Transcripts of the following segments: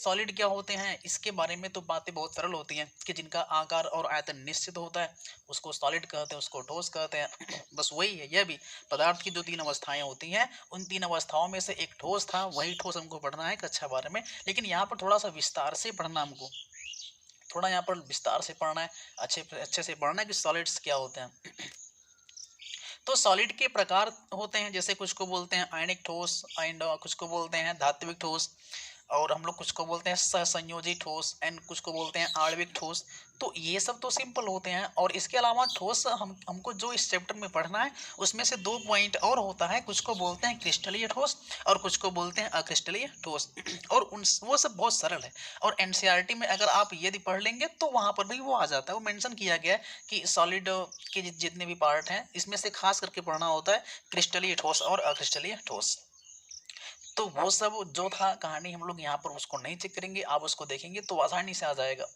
Solid क्या होते हैं इसके बारे में तो बातें बहुत सरल होती हैं कि जिनका आकार और आयतन निश्चित होता है उसको सॉलिड कहते हैं, उसको ठोस कहते हैं। बस वही है यह भी, पदार्थ की जो तीन अवस्थाएं होती हैं उन तीन अवस्थाओं में से एक ठोस था, वही ठोस हमको पढ़ना है कक्षा 12 में। लेकिन यहाँ पर थोड़ा सा विस्तार से पढ़ना, हमको थोड़ा यहाँ पर विस्तार से पढ़ना है, अच्छे से पढ़ना है कि सॉलिड्स क्या होते हैं। तो सॉलिड के प्रकार होते हैं, जैसे कुछ को बोलते हैं आयनिक ठोस एंड कुछ को बोलते हैं धात्विक ठोस, और हम लोग कुछ को बोलते हैं सहसंयोजी ठोस एंड कुछ को बोलते हैं आणविक ठोस। तो ये सब तो सिंपल होते हैं, और इसके अलावा ठोस हमको जो इस चैप्टर में पढ़ना है उसमें से 2 पॉइंट और होता है, कुछ को बोलते हैं क्रिस्टलीय ठोस और कुछ को बोलते हैं अक्रिस्टलीय ठोस। और उन वो सब बहुत सरल है, और एनसीईआरटी में अगर आप यदि पढ़ लेंगे तो वहां पर भी वो आ जाता है, वो मेंशन किया गया है कि सॉलिड के जितने भी पार्ट हैं इसमें से खास करके पढ़ना होता है क्रिस्टलीय ठोस और अक्रिस्टलीय ठोस। तो वो सब जो था कहानी हम लोग यहाँ पर उसको नहीं चेक करेंगे, आप उसको देखेंगे तो आसानी से आ जाएगा।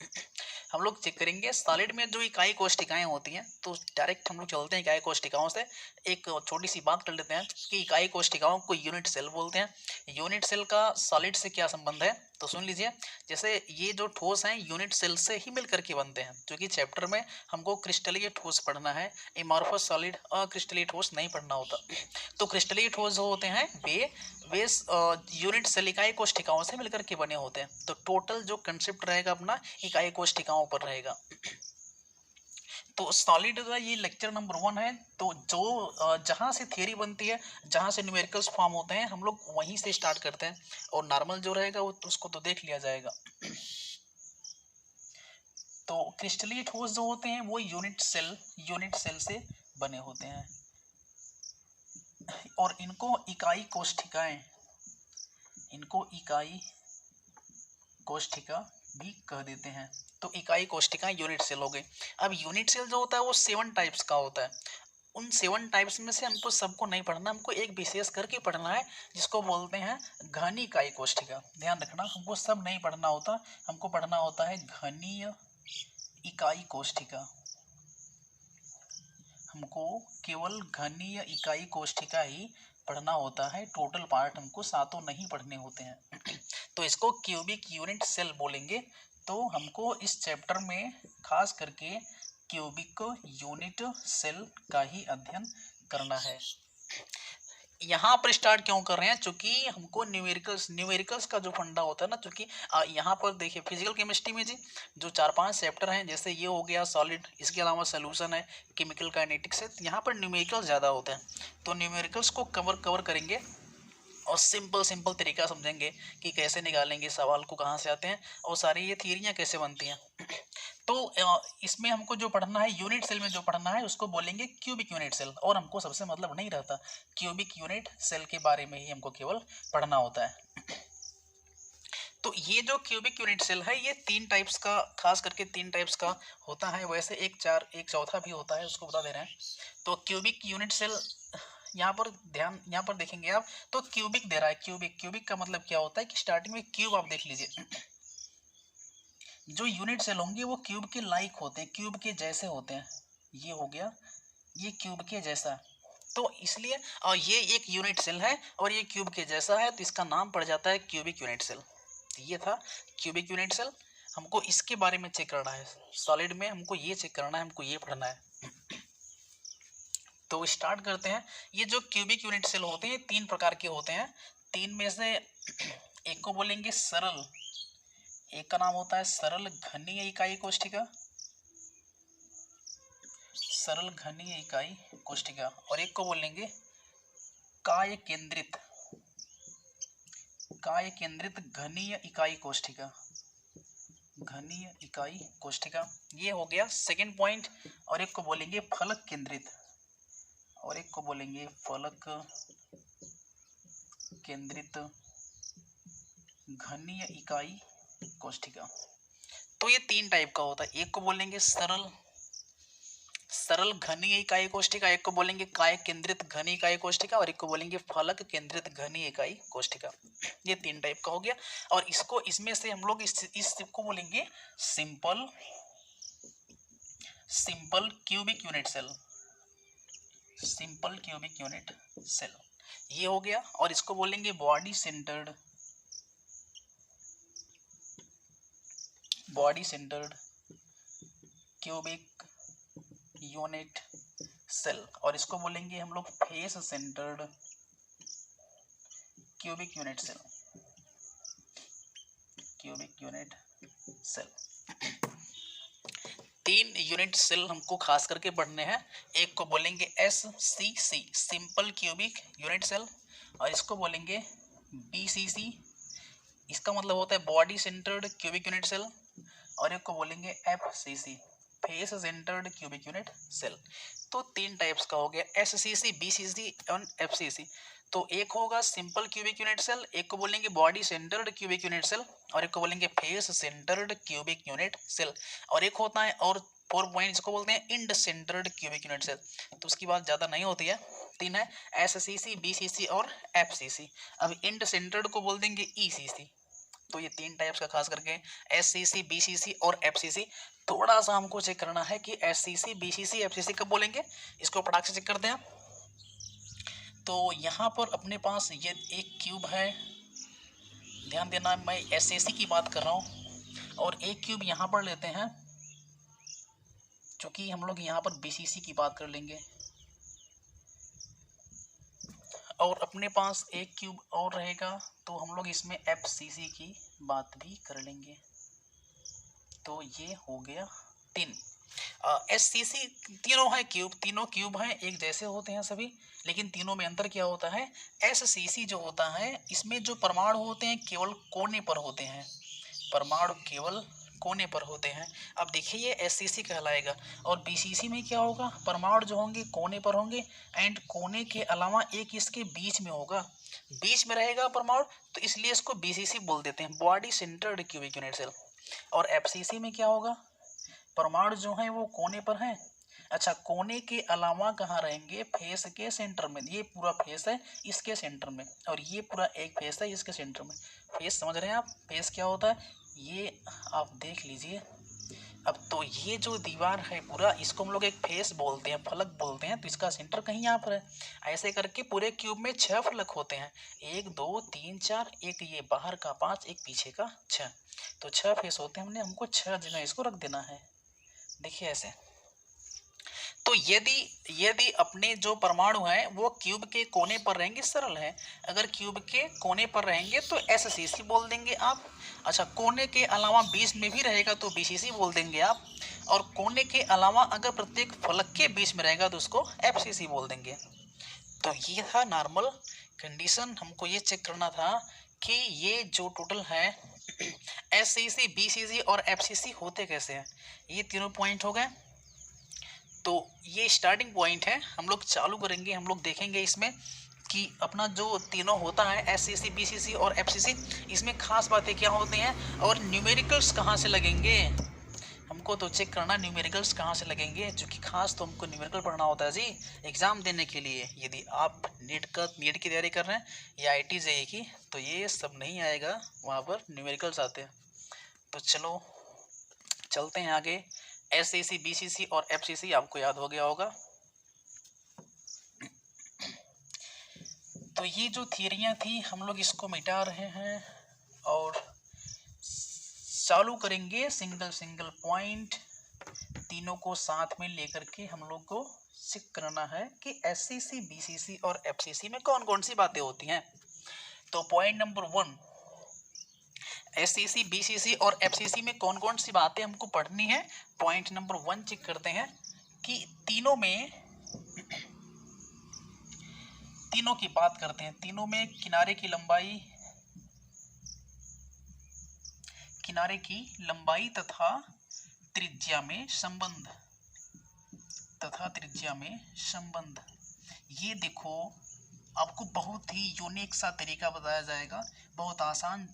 हम लोग चेक करेंगे सॉलिड में जो इकाई कोष्ठिकाएं होती हैं, तो डायरेक्ट हम लोग चलते हैं इकाई कोष्ठिकाओं से। एक छोटी सी बात कर लेते हैं कि इकाई कोष्ठिकाओं को यूनिट सेल बोलते हैं। यूनिट सेल का सॉलिड से क्या संबंध है, तो सुन लीजिए। जैसे ये जो ठोस हैं यूनिट सेल से ही मिल करके बनते हैं, क्योंकि चैप्टर में हमको क्रिस्टलीय ठोस पढ़ना है, एमॉर्फस सॉलिड अक्रिस्टलीय ठोस नहीं पढ़ना होता। तो क्रिस्टलीय ठोस जो होते हैं वे यूनिट सेल इकाई कोष्ठिकाओं से मिलकर के बने होते हैं। तो टोटल जो कंसेप्ट रहेगा अपना इकाई कोष्ठिकाओं पर रहेगा। तो सॉलिड का ये लेक्चर नंबर 1 है। तो जो जहाँ से थियरी बनती है, जहाँ से न्यूमेरिकल्स फॉर्म होते हैं, हम लोग वहीं से स्टार्ट करते हैं, और नॉर्मल जो रहेगा वो उसको तो देख लिया जाएगा। तो क्रिस्टलीय ठोस जो होते हैं वो यूनिट सेल से बने होते हैं, और इनको इकाई कोष्ठिका भी कह देते हैं। तो इकाई कोष्ठिका यूनिट सेल हो गई। अब यूनिट सेल जो होता है वो 7 टाइप्स का होता है। उन 7 टाइप्स में से हमको सबको नहीं पढ़ना, हमको एक विशेष करके पढ़ना है जिसको बोलते हैं घनी इकाई कोष्ठिका। ध्यान रखना, हमको सब नहीं पढ़ना होता, हमको पढ़ना होता है घनीय इकाई कोष्ठिका। हमको केवल घनीय इकाई कोष्ठिका ही पढ़ना होता है, टोटल पार्ट हमको सातों नहीं पढ़ने होते हैं। तो इसको क्यूबिक यूनिट सेल बोलेंगे। तो हमको इस चैप्टर में खास करके क्यूबिक यूनिट सेल का ही अध्ययन करना है। यहाँ पर स्टार्ट क्यों कर रहे हैं, क्योंकि हमको न्यूमेरिकल्स का जो फंडा होता है ना, क्योंकि यहाँ पर देखिए फिजिकल केमिस्ट्री में जी जो 4-5 चैप्टर हैं, जैसे ये हो गया सॉलिड, इसके अलावा सोल्यूशन है, केमिकल काइनेटिक्स है, यहाँ पर न्यूमेरिकल्स ज़्यादा होते हैं। तो न्यूमेरिकल्स को कवर करेंगे और सिंपल तरीका समझेंगे कि कैसे निकालेंगे सवाल को, कहाँ से आते हैं, और सारी ये थियरियाँ कैसे बनती हैं। तो इसमें हमको जो पढ़ना है यूनिट सेल में जो पढ़ना है उसको बोलेंगे क्यूबिक यूनिट सेल, और हमको सबसे मतलब नहीं रहता, क्यूबिक यूनिट सेल के बारे में ही हमको केवल पढ़ना होता है। तो ये जो क्यूबिक यूनिट सेल है ये 3 टाइप्स का, खास करके 3 टाइप्स का होता है। वैसे एक चौथा भी होता है, उसको बता दे रहे हैं। तो क्यूबिक यूनिट सेल यहाँ पर देखेंगे आप, तो क्यूबिक दे रहा है। क्यूबिक का मतलब क्या होता है कि स्टार्टिंग में क्यूब आप देख लीजिए, जो यूनिट सेल होंगे वो क्यूब के लाइक होते हैं, क्यूब के जैसे होते हैं। ये हो गया, ये क्यूब के जैसा, तो इसलिए और ये एक यूनिट सेल है और ये क्यूब के जैसा है, तो इसका नाम पड़ जाता है क्यूबिक यूनिट सेल। तो ये था क्यूबिक यूनिट सेल, हमको इसके बारे में चेक करना है। सॉलिड में हमको ये चेक करना है, हमको ये पढ़ना है। तो स्टार्ट करते हैं। ये जो क्यूबिक यूनिट सेल होते हैं 3 प्रकार के होते हैं। 3 में से एक को बोलेंगे सरल, एक का नाम होता है सरल घनीय इकाई कोष्ठिका, सरल घनीय इकाई कोष्ठिका, और एक को बोलेंगे काय केंद्रित घनीय इकाई कोष्ठिका, घनीय इकाई कोष्ठिका। ये हो गया सेकंड पॉइंट। और एक को बोलेंगे फलक केंद्रित, और एक को बोलेंगे फलक केंद्रित घनीय इकाई कोष्ठिका। तो ये 3 टाइप का होता है। एक को बोलेंगे सरल घनीय इकाई कोष्ठिका, एक को बोलेंगे काय केंद्रित घनीय इकाई कोष्ठिका, और एक को बोलेंगे फलक केंद्रित घनीय इकाई कोष्ठिका। ये 3 टाइप का हो गया। और इसको इसमें से हम लोग इस को बोलेंगे simple cubic unit cell, simple cubic unit cell, ये हो गया। और इसको बोलेंगे body centred body centred cubic unit cell, और इसको बोलेंगे हम लोग face centred cubic unit cell, cubic unit cell. 3 unit cell हमको खास करके पढ़ने हैं। एक को बोलेंगे SCC simple cubic unit cell, और इसको बोलेंगे BCC, इसका मतलब होता है body centred cubic unit cell, और एक को बोलेंगे FCC face centred cubic unit cell. तो 3 टाइप्स का हो गया SCC, BCC और FCC। तो एक होगा सिंपल क्यूबिक यूनिट सेल, एक को बोलेंगे body centred cubic unit cell, और एक को बोलेंगे face centred cubic unit cell, और एक होता है और 4 पॉइंट जिसको बोलते हैं end centred cubic unit cell. तो उसकी बात ज़्यादा नहीं होती है। 3 है SCC, BCC और FCC। अब इंड सेंटर्ड को बोल देंगे ECC। तो ये 3 टाइप्स का खास करके SCC, BCC और FCC। थोड़ा सा हमको चेक करना है कि SCC, BCC, FCC कब बोलेंगे, इसको फटाक से चेक करते हैं। तो यहाँ पर अपने पास ये एक क्यूब है, ध्यान देना मैं SCC की बात कर रहा हूँ, और एक क्यूब यहाँ पर लेते हैं, क्योंकि हम लोग यहाँ पर BCC की बात कर लेंगे, और अपने पास एक क्यूब और रहेगा तो हम लोग इसमें FCC की बात भी कर लेंगे। तो ये हो गया 3 SCC। तीनों है क्यूब, तीनों क्यूब हैं, एक जैसे होते हैं सभी, लेकिन तीनों में अंतर क्या होता है, SCC जो होता है इसमें जो परमाणु होते हैं केवल कोने पर होते हैं, परमाणु केवल कोने पर होते हैं। अब देखिए ये SCC कहलाएगा, और BCC में क्या होगा, परमाणु जो होंगे कोने पर होंगे, एंड कोने के अलावा एक इसके बीच में होगा, बीच में रहेगा परमाणु, तो इसलिए इसको BCC बोल देते हैं, body centred cubic unit cell. और FCC में क्या होगा, परमाणु जो है वो कोने पर हैं, अच्छा कोने के अलावा कहाँ रहेंगे, फेस के सेंटर में, ये पूरा फेस है इसके सेंटर में, और ये पूरा एक फेस है इसके सेंटर में। फेस समझ रहे हैं आप, फेस क्या होता है ये आप देख लीजिए। अब तो ये जो दीवार है पूरा, इसको हम लोग एक फेस बोलते हैं, फलक बोलते हैं, तो इसका सेंटर कहीं यहाँ पर है। ऐसे करके पूरे क्यूब में 6 फलक होते हैं, 1 2 3 4, एक ये बाहर का 5, एक पीछे का 6, तो 6 फेस होते हैं, हमने हमको 6 जगह इसको रख देना है। देखिए ऐसे। तो यदि अपने जो परमाणु हैं वो क्यूब के कोने पर रहेंगे, सरल है, अगर क्यूब के कोने पर रहेंगे तो SCC बोल देंगे आप, अच्छा कोने के अलावा बीच में भी रहेगा तो BCC बोल देंगे आप, और कोने के अलावा अगर प्रत्येक फलक के बीच में रहेगा तो उसको FCC बोल देंगे। तो ये था नॉर्मल कंडीशन, हमको ये चेक करना था कि ये जो टोटल है SCC, BCC और FCC होते कैसे हैं। ये तीनों पॉइंट हो गए, तो ये स्टार्टिंग पॉइंट है, हम लोग चालू करेंगे, हम लोग देखेंगे इसमें कि अपना जो तीनों होता है SCC, BCC और FCC, इसमें खास बातें क्या होती हैं, और न्यूमेरिकल्स कहाँ से लगेंगे, हमको तो चेक करना न्यूमेरिकल्स कहाँ से लगेंगे, क्योंकि खास तो हमको न्यूमेरिकल पढ़ना होता है जी एग्ज़ाम देने के लिए। यदि आप नीट की तैयारी कर रहे हैं या IIT JEE की, तो ये सब नहीं आएगा, वहाँ पर न्यूमेरिकल्स आते हैं। तो चलो चलते हैं आगे। SCC, BCC और FCC आपको याद हो गया होगा। तो ये जो थियरियाँ थी हम लोग इसको मिटा रहे हैं और चालू करेंगे सिंगल पॉइंट, तीनों को साथ में लेकर के हम लोग को चेक करना है कि SCC, BCC और FCC में कौन कौन सी बातें होती हैं। तो पॉइंट नंबर 1, SCC, BCC और FCC में कौन कौन सी बातें हमको पढ़नी है। पॉइंट नंबर 1 चेक करते हैं कि तीनों की बात करते हैं। तीनों में किनारे की लंबाई तथा त्रिज्या में संबंध, ये देखो आपको बहुत ही यूनिक सा तरीका बताया जाएगा, बहुत आसान।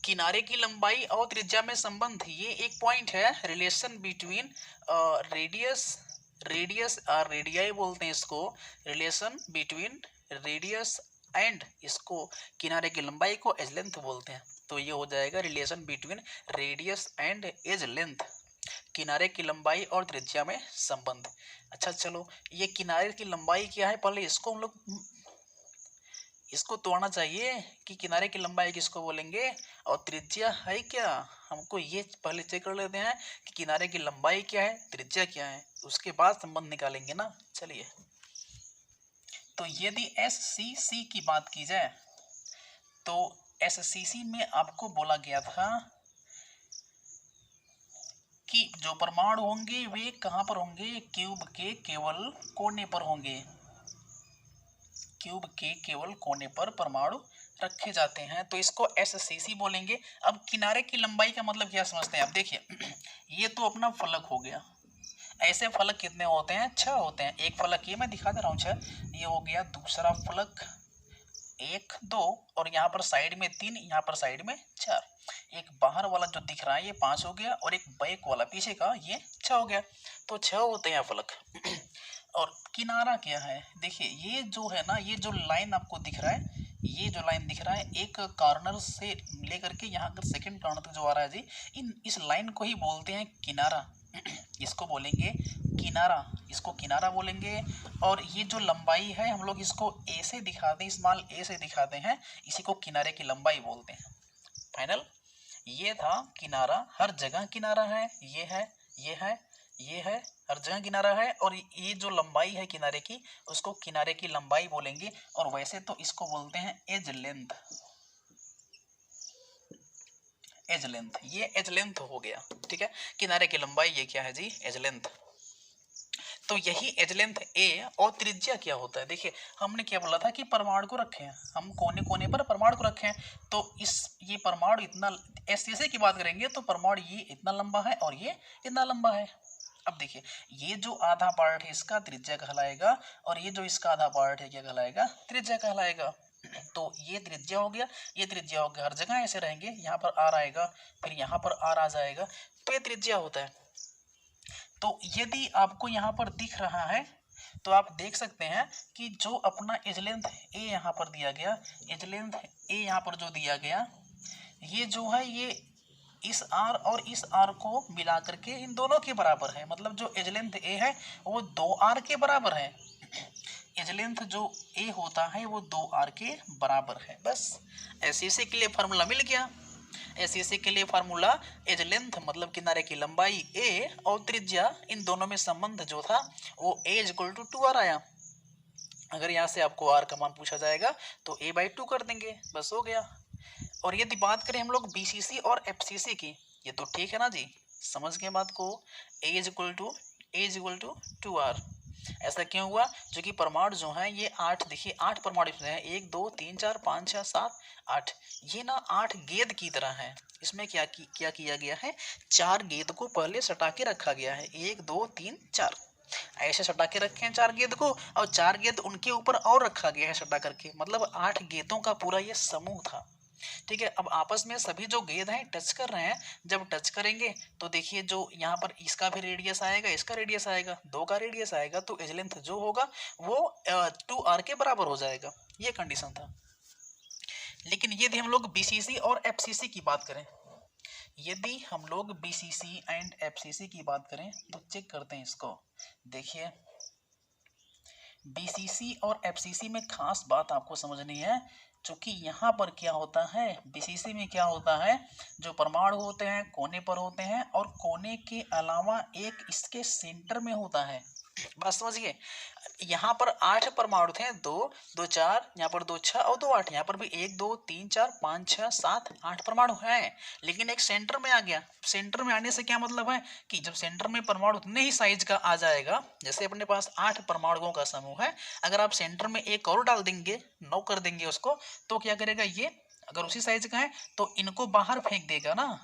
किनारे की लंबाई और त्रिज्या में संबंध, ये एक पॉइंट है, रिलेशन बिटवीन रेडियाई बोलते हैं इसको, रिलेशन बिटवीन रेडियस एंड, इसको किनारे की लंबाई को एज लेंथ बोलते हैं। तो ये हो जाएगा relation between radius and edge length, किनारे की लंबाई और त्रिज्या में संबंध। अच्छा चलो, ये किनारे की लंबाई क्या है, पहले इसको हम लोग इसको तो आना चाहिए कि किनारे की लंबाई किसको बोलेंगे और त्रिज्या है क्या। हमको ये पहले चेक कर लेते हैं कि किनारे की लंबाई क्या है, त्रिज्या क्या है, उसके बाद संबंध निकालेंगे ना। चलिए, तो यदि एस सी सी की बात की जाए तो एस सी सी में आपको बोला गया था कि जो परमाणु होंगे वे कहां पर होंगे, क्यूब के केवल कोने पर होंगे। क्यूब के केवल कोने पर परमाणु रखे जाते हैं, तो इसको एससीसी बोलेंगे। अब किनारे की लंबाई का मतलब क्या समझते हैं, अब देखिए ये तो अपना फलक हो गया। ऐसे फलक कितने होते हैं, 6 होते हैं। एक फलक ये मैं दिखा दे रहा हूँ 6, ये हो गया दूसरा फलक 1 2, और यहाँ पर साइड में 3, यहाँ पर साइड में 4। एक बाहर वाला जो दिख रहा है ये 5 हो गया, और एक बैक वाला पीछे का ये 6 हो गया। तो 6 होते हैं फलक। और किनारा क्या है, देखिए ये जो है ना, ये जो लाइन आपको दिख रहा है, ये जो लाइन दिख रहा है एक कॉर्नर से लेकर के यहाँ पर सेकंड कॉर्नर तक जो आ रहा है जी, इस लाइन को ही बोलते हैं किनारा। इसको बोलेंगे किनारा, इसको किनारा बोलेंगे। और ये जो लंबाई है हम लोग इसको ए से दिखाते हैं, स्मॉल ए से दिखाते हैं, इसी को किनारे की लंबाई बोलते हैं। फाइनल, ये था किनारा, हर जगह किनारा है, ये है, ये है, ये है, हर जगह किनारा है। और ये जो लंबाई है किनारे की, उसको किनारे की लंबाई बोलेंगे। और वैसे तो इसको बोलते हैं एज लेंथ। एज लेंथ, ये एज लेंथ हो गया, ठीक है। किनारे की लंबाई ये क्या है जी, एज लेंथ। तो यही एज लेंथ ए। और त्रिज्या क्या होता है, देखिए हमने क्या बोला था कि परमाणु को रखे हैं, हम कोने कोने पर परमाणु को रखे हैं। तो ये परमाणु इतना, ऐसे की बात करेंगे तो परमाणु ये इतना लंबा है और ये इतना लंबा है। अब देखिए ये जो आधा पार्ट है इसका त्रिज्या कहलाएगा, और ये जो इसका आधा पार्ट है क्या कहलाएगा, त्रिज्या कहलाएगा। तो ये त्रिज्या हो गया, ये त्रिज्या हो गया, हर जगह ऐसे रहेंगे, यहाँ पर आर आएगा, फिर यहाँ पर आर आ जाएगा, तो ये त्रिज्या होता है। तो यदि आपको यहाँ पर दिख रहा है तो आप देख सकते हैं कि जो अपना एज लेंथ ए यहाँ पर दिया गया, एज लेंथ ए यहाँ पर जो दिया गया, ये जो है ये इस आर और इस आर को मिला करके इन दोनों के बराबर है। मतलब जो एज लेंथ ए है वो 2r के बराबर है। एज लेंथ जो ए होता है वो 2r के बराबर है। बस ऐसे के लिए फार्मूला मिल गया। ऐसे के लिए फार्मूला एज लेंथ मतलब किनारे की लंबाई ए और त्रिज्या, इन दोनों में संबंध जो था वो ए इक्वल टू 2r आया। अगर यहाँ से आपको r का मान पूछा जाएगा तो a/2 कर देंगे, बस हो गया। और यदि बात करें हम लोग बीसीसी और एफसीसी की, ये तो ठीक है ना जी, समझ गए बात को। ए इज इक्वल टू 2r। ऐसा क्यों हुआ, जो कि परमाणु जो है ये 8, देखिए 8 परमाणु इसमें है, 1 2 3 4 5 6 7 8। ये ना 8 गेंद की तरह है। इसमें क्या किया गया है, 4 गेंद को पहले सटा के रखा गया है, 1 2 3 4 ऐसे सटा के रखे हैं 4 गेंद को, और 4 गेंद उनके ऊपर और रखा गया है सटा करके, मतलब 8 गेंदों का पूरा ये समूह था। ठीक है, अब आपस में सभी जो गेंद हैं टच कर रहे हैं, जब टच करेंगे तो देखिए जो यहाँ पर इसका भी रेडियस आएगा, इसका रेडियस आएगा, 2 का रेडियस आएगा, तो एज लेंथ जो होगा वो 2r के बराबर हो जाएगा। ये कंडीशन था। लेकिन यदि हम लोग बीसीसी और एफसीसी की बात करें, यदि हम लोग बीसीसी एंड एफसीसी की बात करें तो चेक करते हैं इसको। देखिए बीसीसी और एफसीसी में खास बात आपको समझनी है, क्योंकि यहाँ पर क्या होता है, बीसीसी में क्या होता है, जो परमाणु होते हैं कोने पर होते हैं, और कोने के अलावा एक इसके सेंटर में होता है। बात समझिए, यहाँ पर 8 परमाणु थे, 2 2 4, यहाँ पर 2 6 और 2 8, यहाँ पर भी 1 2 3 4 5 6 7 8 परमाणु हैं, लेकिन एक सेंटर में आ गया। सेंटर में आने से क्या मतलब है कि जब सेंटर में परमाणु उतने ही साइज का आ जाएगा, जैसे अपने पास 8 परमाणुओं का समूह है, अगर आप सेंटर में एक और डाल देंगे, 9 कर देंगे उसको, तो क्या करेगा ये, अगर उसी साइज का है तो इनको बाहर फेंक देगा ना,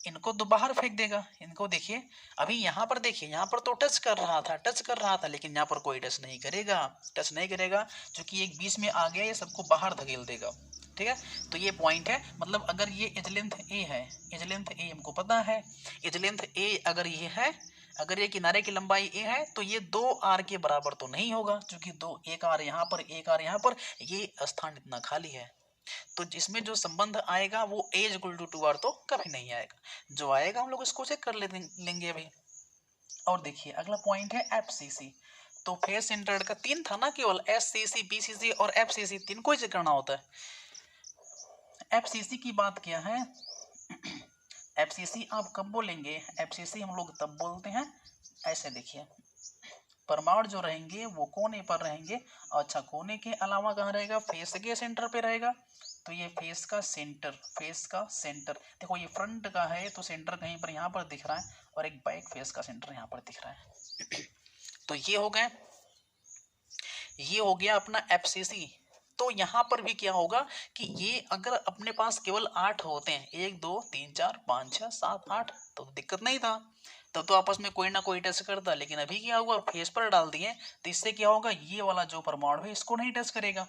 इनको तो बाहर फेंक देगा। इनको देखिए, अभी यहाँ पर देखिए, यहाँ पर तो टच कर रहा था, लेकिन यहाँ पर कोई टच नहीं करेगा, क्योंकि एक बीच में आ गया, ये सबको बाहर धकेल देगा। ठीक है, तो ये पॉइंट है। मतलब अगर ये एज लेंथ ए है, एज लेंथ ए हमको पता है, एज लेंथ ए अगर ये है, अगर ये किनारे की लंबाई ए है, तो ये 2r के बराबर तो नहीं होगा, क्योंकि एक r यहाँ पर, एक r यहाँ पर, ये स्थान इतना खाली है। तो जिसमें जो संबंध आएगा वो a इक्वल टू 2r तो कभी नहीं आएगा। जो आएगा हम लोग इसको चेक कर लेंगे अभी। और देखिए अगला पॉइंट है एफसीसी। तो फेस सेंटर्ड का 3 था ना, केवल SCC, BCC और FCC, 3 को ही चेक करना होता है। FCC की बात क्या है, FCC आप कब बोलेंगे, FCC हम लोग तब बोलते हैं, ऐसे देखिए परमाणु जो रहेंगे वो कोने पर रहेंगे। अच्छा, कोने के अलावा कहाँ रहेगा, फेस के सेंटर पे रहेगा। तो ये फेस का सेंटर, फेस का सेंटर देखो, ये फ्रंट का है तो सेंटर कहीं पर यहाँ पर दिख रहा है, और एक बैक फेस का सेंटर यहाँ पर दिख रहा है। तो ये हो गए, ये हो गया अपना FCC। तो यहाँ पर भी क्या होगा कि ये अगर अपने पास केवल 8 होते हैं, 1 2 3 4 5 6 7 8, तो दिक्कत नहीं था, तब तो आपस में कोई ना कोई टच करता। लेकिन अभी क्या हुआ, फेस पर डाल दिए, तो इससे क्या होगा, ये वाला जो परमाणु है इसको नहीं टच करेगा।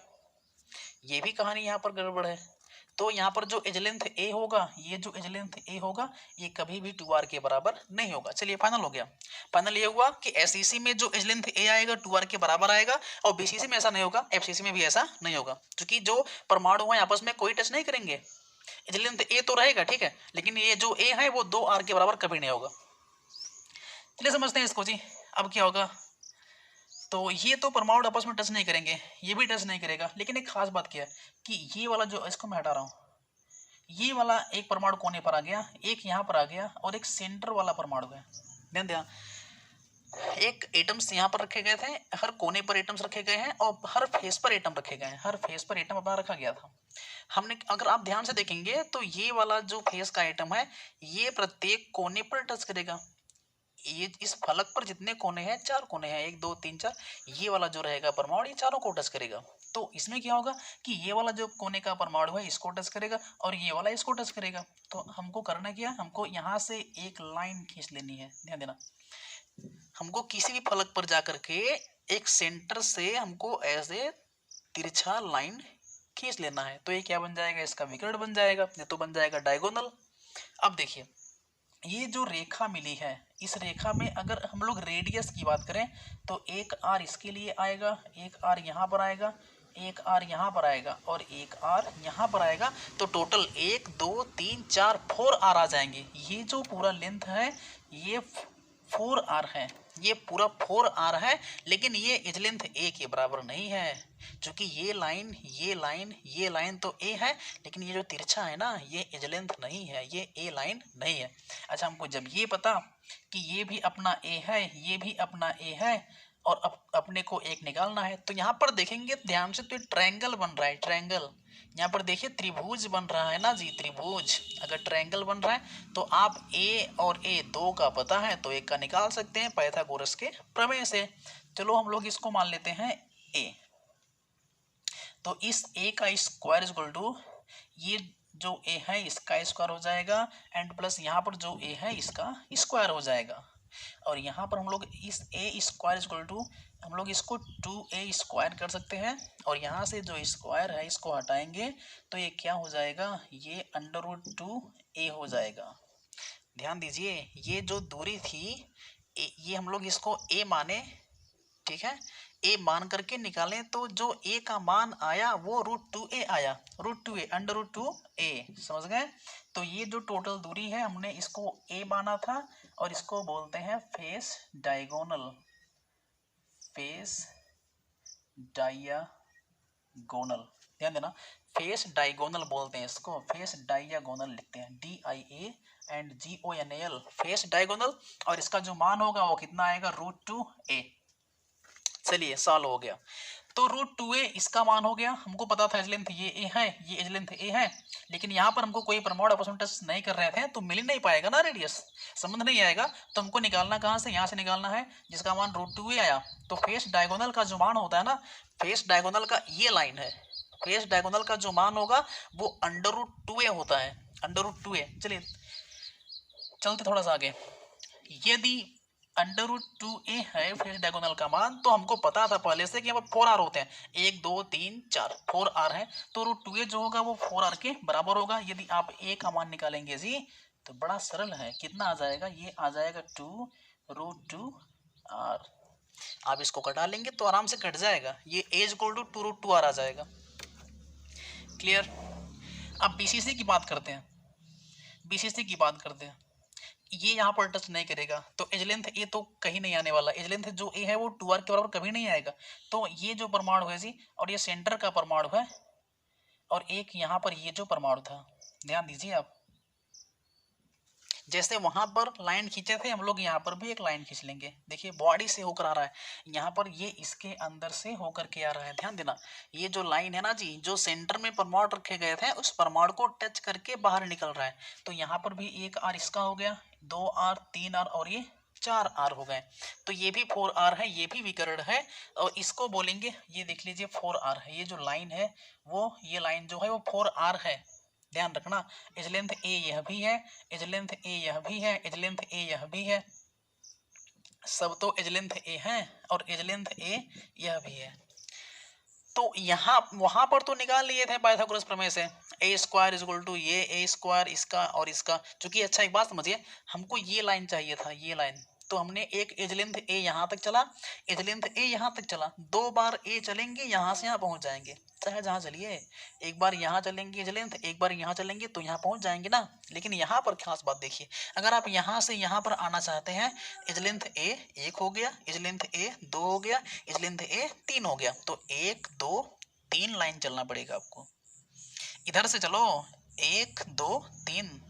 ये भी कहानी यहाँ पर गड़बड़ है। तो यहाँ पर जो एज लेंथ ए होगा, ये जो एज लेंथ ए होगा, ये कभी भी 2r के बराबर नहीं होगा। चलिए फाइनल हो गया। फाइनल ये हुआ कि SCC में जो एज लेंथ ए आएगा 2r के बराबर आएगा, और BCC में ऐसा नहीं होगा, FCC में भी ऐसा नहीं होगा, क्योंकि जो परमाणु है आपस में कोई टच नहीं करेंगे। एज लेंथ ए तो रहेगा, ठीक है, लेकिन ये जो ए है वो 2r के बराबर कभी नहीं होगा। चलिए समझते हैं इसको जी। अब क्या होगा, तो ये तो परमाणु आपस में टच नहीं करेंगे, ये भी टच नहीं करेगा, लेकिन एक खास बात क्या है कि ये वाला जो, इसको मैं हटा रहा हूँ, ये वाला एक परमाणु कोने पर आ गया, एक यहाँ पर आ गया, और एक सेंटर वाला परमाणु है। ध्यान देना, एक एटम्स यहाँ पर रखे गए थे, हर कोने पर एटम्स रखे गए हैं, और हर फेस पर एटम रखे गए हैं, हर फेस पर एटम अपना रखा गया था। हमने, अगर आप ध्यान से देखेंगे तो ये वाला जो फेस का एटम है, ये प्रत्येक कोने पर टच करेगा। ये इस फलक पर जितने कोने हैं, 4 कोने हैं, 1 2 3 4, ये वाला जो रहेगा परमाणु, ये चारों को टच करेगा। तो इसमें क्या होगा कि ये वाला जो कोने का परमाणु है इसको टच करेगा, और ये वाला इसको टच करेगा। तो हमको करना क्या, हमको यहाँ से एक लाइन खींच लेनी है। ध्यान देना, हमको किसी भी फलक पर जाकर के एक सेंटर से हमको ऐसे तिरछा लाइन खींच लेना है। तो ये क्या बन जाएगा, इसका विकर्ण बन जाएगा, ये तो बन जाएगा डायगोनल। अब देखिए, ये जो रेखा मिली है, इस रेखा में अगर हम लोग रेडियस की बात करें तो एक आर इसके लिए आएगा, एक आर यहाँ पर आएगा, एक आर यहाँ पर आएगा, और एक आर यहाँ पर आएगा। तो टोटल 1 2 3 4 4 आर आ जाएंगे। ये जो पूरा लेंथ है ये 4 आर है, ये पूरा 4 आर है, लेकिन ये एज लेंथ ए के बराबर नहीं है, क्योंकि ये लाइन, ये लाइन, ये लाइन तो ए है, लेकिन ये जो तिरछा है ना, ये एज लेंथ नहीं है, ये ए लाइन नहीं है। अच्छा, हमको जब ये पता कि ये भी अपना ए है, ये भी अपना ए है, और अपने को एक निकालना है, तो यहाँ पर देखेंगे ध्यान से, तो ट्रायंगल बन रहा है, ट्रायंगल। यहाँ पर देखिए त्रिभुज बन रहा है ना जी, त्रिभुज। अगर ट्रायंगल बन रहा है तो आप ए और ए 2 का पता है तो एक का निकाल सकते हैं पाइथागोरस के प्रमेय से। चलो हम लोग इसको मान लेते हैं ए। तो इस ए का स्क्वायर इक्वल टू, ये जो ए है इसका स्क्वायर हो जाएगा, एंड प्लस यहाँ पर जो ए है इसका स्क्वायर हो जाएगा, और यहाँ पर हम लोग इस ए स्क्वायर इक्वल टू, हम लोग इसको 2a स्क्वायर कर सकते हैं, और यहाँ से जो स्क्वायर है इसको हटाएंगे तो ये क्या हो जाएगा, ये √2a हो जाएगा। ध्यान दीजिए, ये जो दूरी थी ये हम लोग इसको a माने, ठीक है, a मान करके निकालें, तो जो a का मान आया वो √2a आया, √2a, √2a, समझ गए। तो ये जो टोटल दूरी है हमने इसको a माना था, और इसको बोलते हैं फेस डायगोनल, फेस डायगोनल। ध्यान देना, फेस डायगोनल बोलते हैं इसको, फेस डायगोनल लिखते हैं, DIA फेस डायगोनल, और इसका जो मान होगा वो कितना आएगा, √2a। चलिए सॉल्व हो गया। तो √2a इसका मान हो गया, हमको पता था एज लेंथ ये ए है, ये एज लेंथ ए है, लेकिन यहाँ पर हमको कोई परमाणु आपस में टच नहीं कर रहे थे, तो मिल ही नहीं पाएगा ना, रेडियस संबंध नहीं आएगा। तो हमको निकालना कहाँ से, यहाँ से निकालना है, जिसका मान √2a आया। तो फेस डायगोनल का जो मान होता है ना, फेस डायगोनल का ये लाइन है, फेस डायगोनल का जो मान होगा वो √2a होता है, √2a। चलिए चलते थोड़ा सा आगे। यदि √2a है फेस डायगोनल का मान, तो हमको पता था पहले से कि यहाँ पर 4 आर होते हैं, 1 2 3 4, 4 आर है, तो √2a जो होगा वो 4 आर के बराबर होगा। यदि आप a का मान निकालेंगे जी तो बड़ा सरल है, कितना आ जाएगा, ये आ जाएगा 2√2r। आप इसको घटा लेंगे तो आराम से घट जाएगा, ये a इक्वल टू 2√2r आ जाएगा। क्लियर। अब BCC की बात करते हैं, BCC की बात करते हैं। ये यहाँ पर टच नहीं करेगा, तो एज लेंथ ए तो कहीं नहीं आने वाला। एज लेंथ जो ए है वो 2r के बराबर कभी नहीं आएगा। तो ये जो परमाणु है जी, और ये सेंटर का परमाणु है, और एक यहाँ पर ये जो परमाणु था, ध्यान दीजिए आप, जैसे वहां पर लाइन खींचे थे हम लोग, यहाँ पर भी एक लाइन खींच लेंगे। देखिए बॉडी से होकर आ रहा है, यहाँ पर ये इसके अंदर से होकर के आ रहा है। ध्यान देना, ये जो लाइन है ना जी, जो सेंटर में परमाणु रखे गए थे उस परमाणु को टच करके बाहर निकल रहा है। तो यहाँ पर भी एक आर इसका हो गया, 2r 3r और ये 4r हो गए। तो ये भी 4r है, ये भी विकर्ण है, और इसको बोलेंगे, ये देख लीजिए 4r है। ये जो लाइन है वो, ये लाइन जो है वो 4r है। ध्यान रखना, एज लेंथ ए यह भी है, एज लेंथ ए यह भी है, एज लेंथ ए यह भी है, सब तो एज लेंथ ए है, और एज लेंथ ए यह भी है। तो यहाँ वहां पर तो निकाल लिए थे पाइथागोरस प्रमेय से, ए स्क्वायर इज इक्वल टू ये ए स्क्वायर इसका और इसका। चूंकि अच्छा एक बात समझिए, हमको ये लाइन चाहिए था, ये लाइन, तो हमने एक एज लेंथ ए यहाँ तक चला, एज लेंथ ए यहाँ तक चला, 2 बार ए चलेंगे, यहाँ से यहाँ पहुंच जाएंगे, चाहे जहाँ चलिए। एक बार यहाँ चलेंगे एज लेंथ, एक बार यहाँ चलेंगे तो यहाँ पहुंच जाएंगे ना। लेकिन यहाँ पर खास बात देखिए, अगर आप यहाँ से यहाँ पर आना चाहते हैं, एज लेंथ ए 1 हो गया, एज लेंथ ए 2 हो गया, एज लेंथ ए 3 हो गया, तो 1 2 3 लाइन चलना पड़ेगा आपको। इधर से चलो, 1 2 3,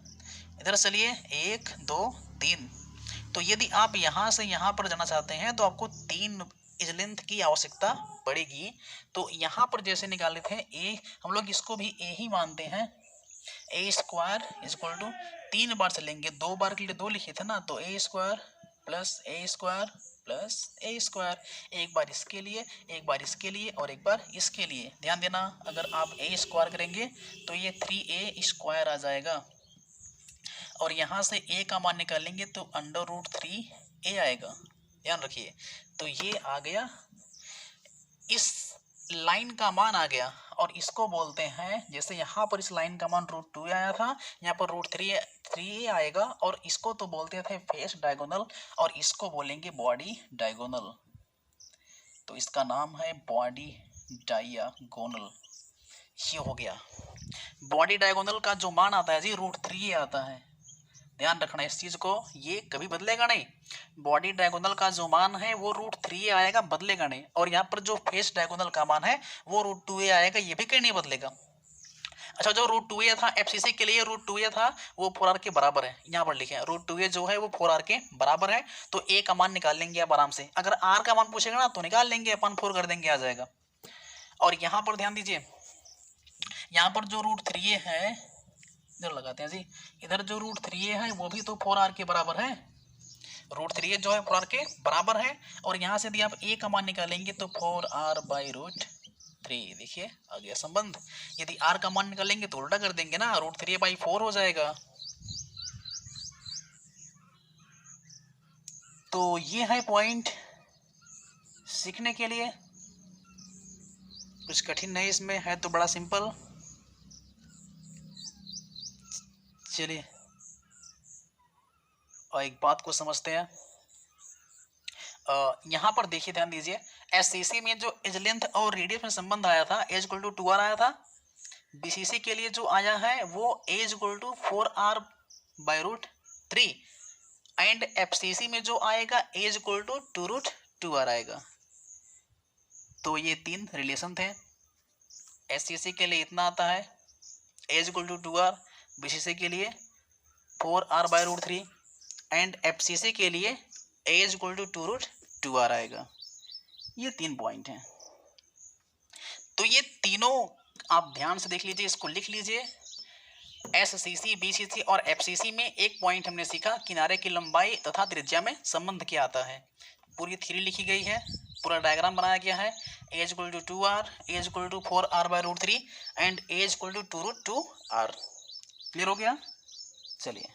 इधर चलिए 1 2 3। तो यदि आप यहाँ से यहाँ पर जाना चाहते हैं तो आपको 3 एज लेंथ की आवश्यकता पड़ेगी। तो यहाँ पर जैसे निकाले थे ए, हम लोग इसको भी ए ही मानते हैं, ए स्क्वायर इज इक्वल टू 3 बार चलेंगे, 2 बार के लिए 2 लिखे थे ना, तो ए स्क्वायर प्लस ए स्क्वायर प्लस ए स्क्वायर, एक बार इसके लिए, एक बार इसके लिए और एक बार इसके लिए। ध्यान देना, अगर आप ए स्क्वायर करेंगे तो ये 3a स्क्वायर आ जाएगा, और यहाँ से a का मान निकालेंगे तो √3a आएगा। ध्यान रखिए, तो ये आ गया, इस लाइन का मान आ गया, और इसको बोलते हैं, जैसे यहाँ पर इस लाइन का मान √2 आया था, यहाँ पर √3a आएगा, और इसको तो बोलते थे फेस डायगोनल, और इसको बोलेंगे बॉडी डायगोनल। तो इसका नाम है बॉडी डायगोनल। ये हो गया, बॉडी डायगोनल का जो मान आता है जी √3a आता है। ध्यान रखना इस चीज को, ये कभी बदलेगा नहीं। बॉडी डायगोनल का जो मान है वो √3a आएगा, बदलेगा नहीं। और यहाँ पर जो फेस डायगोनल का मान है वो √2a आएगा, ये भी कहीं नहीं बदलेगा। अच्छा, जो √2a था एफसीसी के लिए, √2a था वो 4r के बराबर है, यहाँ पर लिखे √2a जो है वो 4r के बराबर है। तो a का मान निकाल लेंगे आप आराम से, अगर r का मान पूछेगा ना तो निकाल लेंगे अपन, 4 कर देंगे, आ जाएगा। और यहाँ पर ध्यान दीजिए, यहाँ पर जो √3a है, इधर लगाते हैं जी, इधर जो √3a है वो भी तो 4r के बराबर है, √3a जो है 4r के बराबर है। और यहाँ से यदि आप a का मान निकालेंगे तो 4r/√3, देखिए आ गया संबंध। यदि r का मान निकालेंगे तो उल्टा कर देंगे ना, √3a/4 हो जाएगा। तो ये है पॉइंट, सीखने के लिए कुछ कठिन नहीं इसमें, है तो बड़ा सिंपल। चलिए और एक बात को समझते हैं, यहाँ पर देखिए, ध्यान दीजिए, एससीसी में जो एज लेंथ और रेडियस में संबंध आया था, एज इक्वल टू 2r आया था। बीसीसी के लिए जो आया है वो edge equal to 4r/√3, and FCC में जो आएगा एज इक्वल टू 2√2r आएगा। तो ये 3 रिलेशन थे। एससीसी के लिए इतना आता है, edge equal to 2r, BCC के लिए 4r/√3, एंड एफसीसी के लिए एज इक्वल टू 2√2r आएगा। ये 3 पॉइंट हैं। तो ये तीनों आप ध्यान से देख लीजिए, इसको लिख लीजिए। एससीसी, बीसीसी और एफसीसी में एक पॉइंट हमने सीखा, किनारे की लंबाई तथा त्रिज्या में संबंध क्या आता है। पूरी थ्योरी लिखी गई है, पूरा डायग्राम बनाया गया है, edge equal to 2r, edge equal to 4r/√3 and edge equal to 2√2r। Clear हो गया? चलिए।